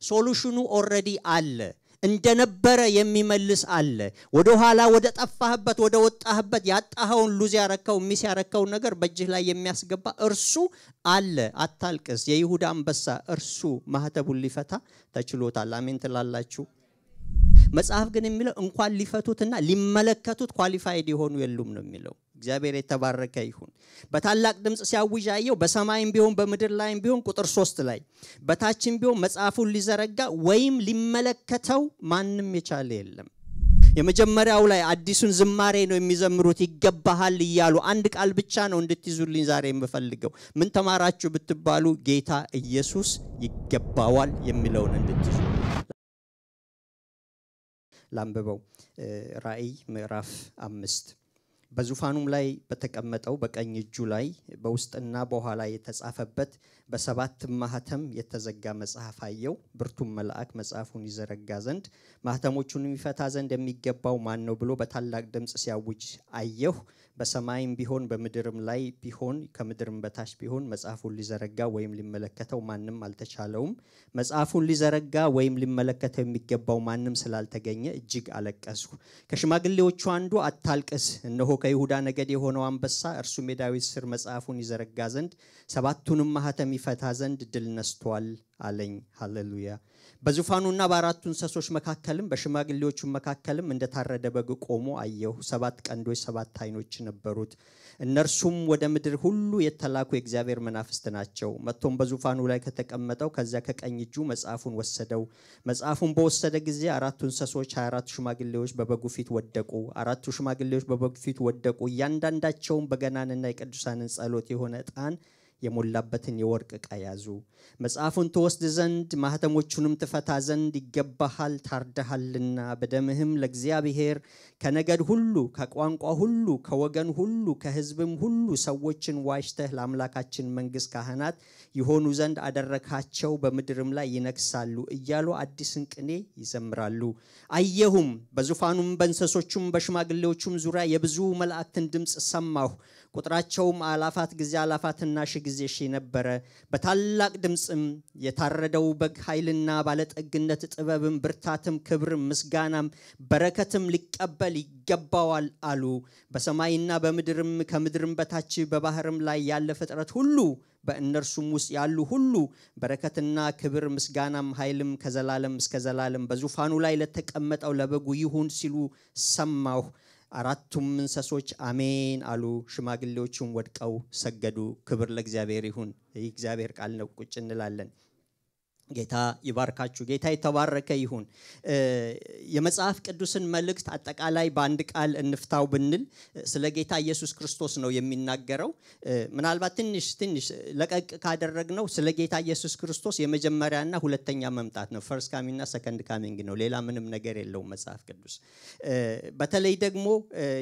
ሶሉሽኑ ኦሬዲ አለ እንደነበረ የሚመልስ አለ ወደ ኋላ ወደ ጠፋህበት ወደ ወጣህበት ያጣኸውን ሉዝ ያረከው ሚስ ያረከው ነገር በእጅህ ላይ የሚያስገባ እርሱ አለ አታልቅስ የይሁዳ አንበሳ እርሱ ማህተቡን ሊፈታ ተችሎታል አሜን ትላላችሁ መጽሐፍ ግን የሚለው እንኳን ሊፈቱትና ሊመለከቱት ኳሊፋይድ ይሆኑ የሉም ነው የሚለው እግዚአብሔር የተባረከ ይሁን በታላቅ ድምጽ ሲያውጃየው በሰማይም ቢሆን በመድር ላይም ቢሆን ቁጥር 3 ላይ በታችም ቢሆን መጽሐፉን ሊዘረጋ ወይም ሊመለከተው ማንንም የቻለ የለም የመጀመሪያው ላይ አዲሱን ዝማሬ ነው የሚዘምሩት ይገባሃል ይያሉ አንድ ቃል ብቻ ነው እንድትይዙልኝ ዛሬ የምፈልገው ምን ተማራችሁ ብትባሉ ጌታ ኢየሱስ ይገባዋል የሚለውን እንድትይዙ ላምበበው ራእይ ምዕራፍ 5 በዙፋኑም ላይ በተቀመጠው በቀኝ እጁ ላይ በውስጥና በኋላ የተጻፈበት በሰባት ማህተም የተዘጋ መጽሐፍ አየው ብርቱም መልአክ መጽሐፉን ይዘረጋ ዘንድ ማህተሞቹንም ይፈታ ዘንድ የሚገባው ማን ነው ብሎ በታላቅ ድምጽ ሲያውጅ አየሁ በሰማይም ቢሆን በመድርም ላይ ቢሆን ከምድርም በታች ቢሆን መጽሐፉን ሊዘረጋ ወይም ሊመለከተው ማንንም አልተቻለውም መጽሐፉን ሊዘረጋ ወይም ሊመለከተው የሚገባው ማንንም ስላልተገኘ እጅግ አለቀስኩ ከሽማግሌዎቹ አንዱ አታልቅስ እነሆ ከይሁዳ ነገድ የሆነው አንበሳ እርሱ የዳዊት ስር መጽሐፉን ይዘረጋ ዘንድ ሰባቱንም ማህተም ይፈታ ዘንድ ድል ነስቷል አለኝ ሃሌሉያ በዙፋኑና በአራቱ እንስሶች መካከልም በሽማግሌዎቹ መካከልም እንደታረደ በግ ቆሞ አየሁ ሰባት ቀንዶች ሰባት አይኖች ነበሩት እነርሱም ወደ ምድር ሁሉ የተላኩ የእግዚአብሔር መናፍስት ናቸው መጥቶም በዙፋኑ ላይ ከተቀመጠው ከዚያ ከቀኝ እጁ መጽሐፉን ወሰደው መጽሐፉን በወሰደ ጊዜ አራቱ እንስሶች 24 ሽማግሌዎች በበጉ ፊት ወደቁ አራቱ ሽማግሌዎች በበጉ ፊት ወደቁ እያንዳንዳቸው በገናንና የቅዱሳንን ጸሎት የሆነ ዕጣን የሞላበትን የወርቅ ዕቃ ያዙ መጽሐፉን ተወስድ ዘንድ ማህተሞቹንም ተፈታ ዘንድ ይገባሃል ታርደሃልና በደምህም ለእግዚአብሔር ከነገድ ሁሉ ከቋንቋ ሁሉ ከወገን ሁሉ ከሕዝብም ሁሉ ሰዎችን ዋሽተህ ለአምላካችን መንግስት ካህናት ይሆኑ ዘንድ አደረካቸው በመድርም ላይ ይነክሳሉ እያሉ አዲስን ቅኔ ይዘምራሉ አየሁም በዙፋኑም በእንስሶቹም በሽማግሌዎቹም ዙሪያ የብዙ መላእክትን ድምጽ ሰማሁ ቁጥራቸውም አላፋት ጊዜ አላፋትና ሺህ ጊዜ ሺህ ነበረ በታላቅ ድምጽም የታረደው በግ ኃይልና ባለጠግነት ጥበብም ብርታትም ክብርም ምስጋናም በረከትም ሊቀበል ይገባዋል አሉ በሰማይና በመድርም ከምድርም በታች በባህርም ላይ ያለ ፍጥረት ሁሉ በእነርሱም ውስጥ ያሉ ሁሉ በረከትና ክብር ምስጋናም ኃይልም ከዘላለም እስከ ዘላለም በዙፋኑ ላይ ለተቀመጠው ለበጉ ይሁን ሲሉ ሰማሁ አራቱም እንስሶች አሜን አሉ ሽማግሌዎቹም ወድቀው ሰገዱ ክብር ለእግዚአብሔር ይሁን የእግዚአብሔር ቃል ነው ቁጭ እንላለን ጌታ ይባርካችሁ ጌታ የተባረከ ይሁን የመጽሐፍ ቅዱስን መልእክት አጠቃላይ በአንድ ቃል እንፍታው ብንል ስለ ጌታ ኢየሱስ ክርስቶስ ነው የሚናገረው ምናልባት ትንሽ ለቀቅ ካደረግነው ስለ ጌታ ኢየሱስ ክርስቶስ የመጀመሪያና ሁለተኛ መምጣት ነው ፈርስት ካሚንግ እና ሰከንድ ካሚንግ ነው ሌላ ምንም ነገር የለውም መጽሐፍ ቅዱስ በተለይ ደግሞ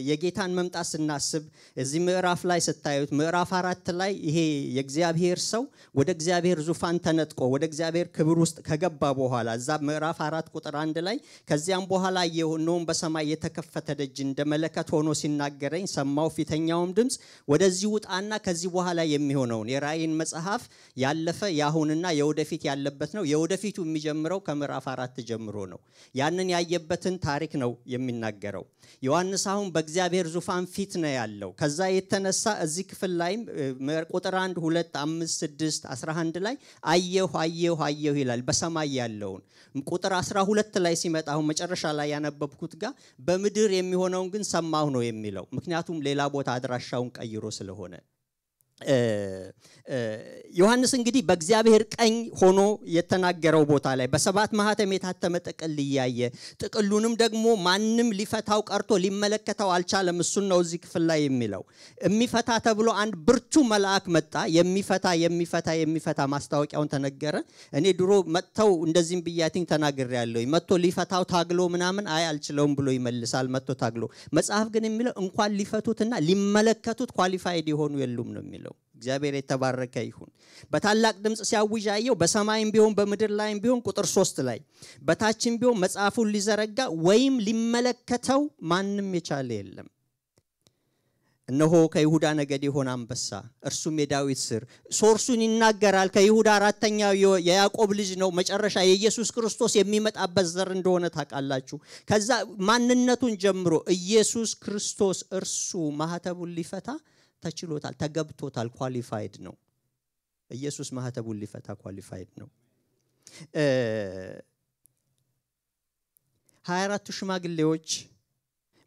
የጌታን መምጣት ስናስብ እዚህ ምዕራፍ ላይ ስታዩት ምዕራፍ 4 ላይ ይሄ የእግዚአብሔር ሰው ወደ እግዚአብሔር ዙፋን ተነጥቆ ወደ እግዚአብሔር ክብር ውስጥ ከገባ በኋላ እዛ ምዕራፍ 4 ቁጥር 1 ላይ ከዚያም በኋላ የሆነው በሰማይ የተከፈተ ደጅ እንደመለከት ሆኖ ሲናገረኝ ሰማው ፊተኛውም ድምጽ ወደዚህ ውጣና ከዚህ በኋላ የሚሆነውን የራእይን መጽሐፍ ያለፈ ያሁንና የወደፊት ያለበት ነው የወደፊቱ የሚጀምረው ከምዕራፍ 4 ጀምሮ ነው ያንን ያየበትን ታሪክ ነው የሚናገረው ዮሐንስ አሁን በእግዚአብሔር ዙፋን ፊት ነው ያለው ከዛ የተነሳ እዚህ ክፍል ላይ ቁጥር 1 2 5 6 11 ላይ አየሁ ይላል በሰማይ ያለውን ቁጥር 12 ላይ ሲመጣው መጨረሻ ላይ ያነበብኩት ጋር በመድር የሚሆነውን ግን ሰማሁ ነው የሚለው ምክንያቱም ሌላ ቦታ አድራሻውን ቀይሮ ስለሆነ ዮሐንስ እንግዲህ በእግዚአብሔር ቀኝ ሆኖ የተናገረው ቦታ ላይ በሰባት ማህተም የታተመ ጥቅል ያየ ጥቅሉንም ደግሞ ማንንም ሊፈታው ቀርቶ ሊመለከተው አልቻለም እሱ ነው እዚህ ክፍል ላይ የሚለው የሚፈታ ተብሎ አንድ ብርቱ መልአክ መጣ የሚፈታ ማስታወቂያውን ተነገረ እኔ ድሮ መጥተው እንደዚህም ብያቲንግ ተናግሬያለሁ መጥቶ ሊፈታው ታግሎ ምናምን አልችለውም ብሎ ይመልሳል መጥቶ ታግሎ መጽሐፍ ግን የሚለው እንኳን ሊፈቱትና ሊመለከቱት ኳሊፋይድ ይሆኑ የሉም ነው የሚለው እግዚአብሔር የተባረከ ይሁን በታላቅ ድምጽ ሲያውጃየው በሰማይም ቢሆን በመድር ላይም ቢሆን ቁጥር 3 ላይ በታችም ቢሆን መጽሐፉን ሊዘረጋ ወይም ሊመለከተው ማንንም የቻለ የለም እነሆ ከይሁዳ ነገድ የሆነ አንበሳ እርሱም የዳዊት ስር ሶርሱን ይናገራል ከይሁዳ አራተኛው የያዕቆብ ልጅ ነው መጨረሻ የኢየሱስ ክርስቶስ የሚመጣበት ዘር እንደሆነ ታውቃላችሁ ከዛ ማንነቱን ጀምሮ ኢየሱስ ክርስቶስ እርሱ ማህተቡን ሊፈታ ተችሎታል ተገብቶታል ኳሊፋይድ ነው ኢየሱስ ማህተቡን ሊፈታ ኳሊፋይድ ነው 24 ሽማግሌዎች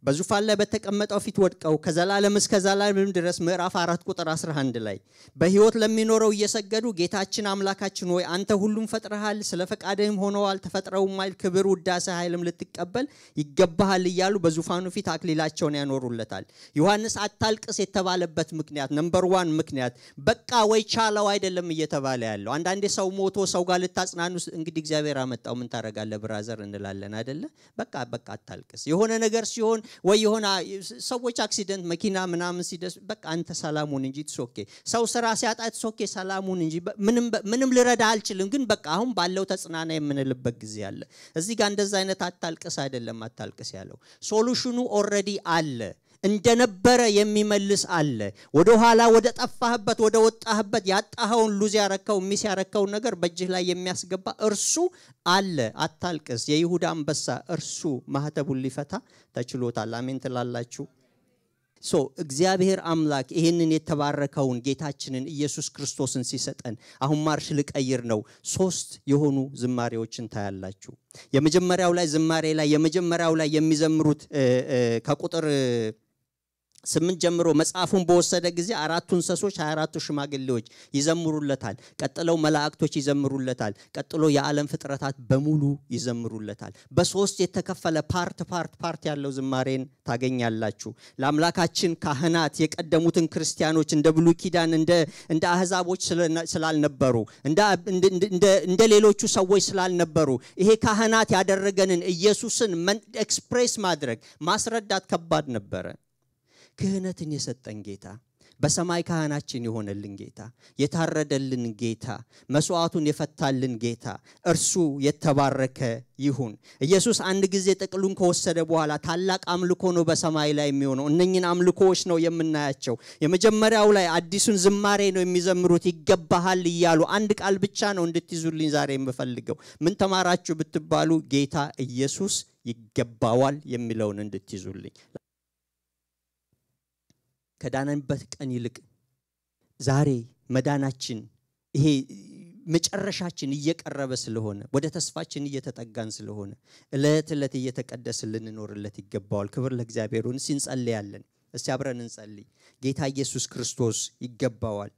በዙፋን ላይ በተቀመጠው ፊት ወድቀው ከዘላለም እስከ ዘላለም ድረስ ምዕራፍ 4 ቁጥር 11 ላይ በህይወት ለሚኖረው እየሰገዱ ጌታችን አምላካችን ሆይ አንተ ሁሉም ፈጥረሃል ስለ ፈቃድህም ሆነዋል ተፈጥረውማል ክብር ውዳሴ ኃይልም ልትቀበል ይገባሃል እያሉ በዙፋኑ ፊት አክሊላቸውን ያኖሩለታል ዮሐንስ አታልቅስ የተባለበት ምክንያት ነምበር 1 ምክንያት በቃ ወይ ቻለው አይደለም እየተባለ ያለው አንዳንዴ ሰው ሞቶ ሰው ጋር ልታጽናኑ እንግዲህ እግዚአብሔር አመጣው ምን ታረጋለህ ብራዘር እንላለን አይደለ በቃ አታልቅስ የሆነ ነገር ሲሆን ወይ የሆነ ሰዎች አክሲደንት መኪና ምናምን ሲደስ በቃ አንተ ሰላሙን እንጂ ኦኬ ሰው ስራ ሲያጣት ኦኬ ሰላሙን እንጂ ምንም ልረዳ አልችልም ግን በቃ አሁን ባለው ተጽናና የምንልበት ጊዜ አለ እዚህ ጋር እንደዛ አይነት አታልቅስ አይደለም አታልቅስ ያለው ሶሉሽኑ ኦሬዲ አለ እንደነበረ የሚመልስ አለ ወደ ኋላ ወደ ጠፋህበት ወደ ወጣህበት ያጣኸውን ሉዝ ያረከው ሚስ ያረከው ነገር በእጅህ ላይ የሚያስገባ እርሱ አለ አታልቅስ የይሁዳ አንበሳ እርሱ ማህተቡን ሊፈታ ተችሎታል አሜን ትላላችሁ እግዚአብሔር አምላክ ይሄንን የተባረከውን ጌታችንን ኢየሱስ ክርስቶስን ሲሰጠን አሁን ማርሽ ልቀይር ነው 3 የሆኑ ዝማሬዎችን ታያላችሁ የመጀመሪያው ላይ ዝማሬ ላይ የመጀመሪያው ላይ የሚዘምሩት ከቁጥር 8 ጀምሮ መጽሐፉን በወሰደ ጊዜ አራቱ እንስሶች 24 ሽማግሌዎች ይዘምሩለታል ቀጥለው መላእክቶች ይዘምሩለታል ቀጥሎ የዓለም ፍጥረታት በሙሉ ይዘምሩለታል በ3 የተከፈለ ፓርት ያለው ዝማሬን ታገኛላችሁ ለአምላካችን ካህናት የቀደሙትን ክርስቲያኖች እንደ ብሉይ ኪዳን እንደ አህዛቦች ስላልነበሩ እንደ ሌሎቹ ሰዎች ስላልነበሩ ይሄ ካህናት ያደረገንን ኢየሱስን ኤክስፕሬስ ማድረግ ማስረዳት ከባድ ነበር ክህነትን የሰጠን ጌታ በሰማይ ካህናችን የሆነልን ጌታ የታረደልን ጌታ መስዋዕቱን የፈታልን ጌታ እርሱ የተባረከ ይሁን ኢየሱስ አንድ ጊዜ ጥቅሉን ከወሰደ በኋላ ታላቅ አምልኮ ነው በሰማይ ላይ የሚሆነው እነኚህን አምልኮዎች ነው የምናያቸው የመጀመሪያው ላይ አዲሱን ዝማሬ ነው የሚዘምሩት ይገባሃል ይያሉ አንድ ቃል ብቻ ነው እንድትይዙልኝ ዛሬ የምፈልገው ምን ተማራችሁ ብትባሉ ጌታ ኢየሱስ ይገባዋል የሚለውን እንድትይዙልኝ ከዳነንበት ቀን ይልቅ ዛሬ መዳናችን ይሄ መጨረሻችን እየቀረበ ስለሆነ ወደ ተስፋችን እየተጠጋን ስለሆነ እለት እየተቀደስልን እንኖርለት ይገባዋል ክብር ለእግዚአብሔር ይሁን እንጸልያለን እስቲ አብረን እንጸልይ ጌታ ኢየሱስ ክርስቶስ ይገባዋል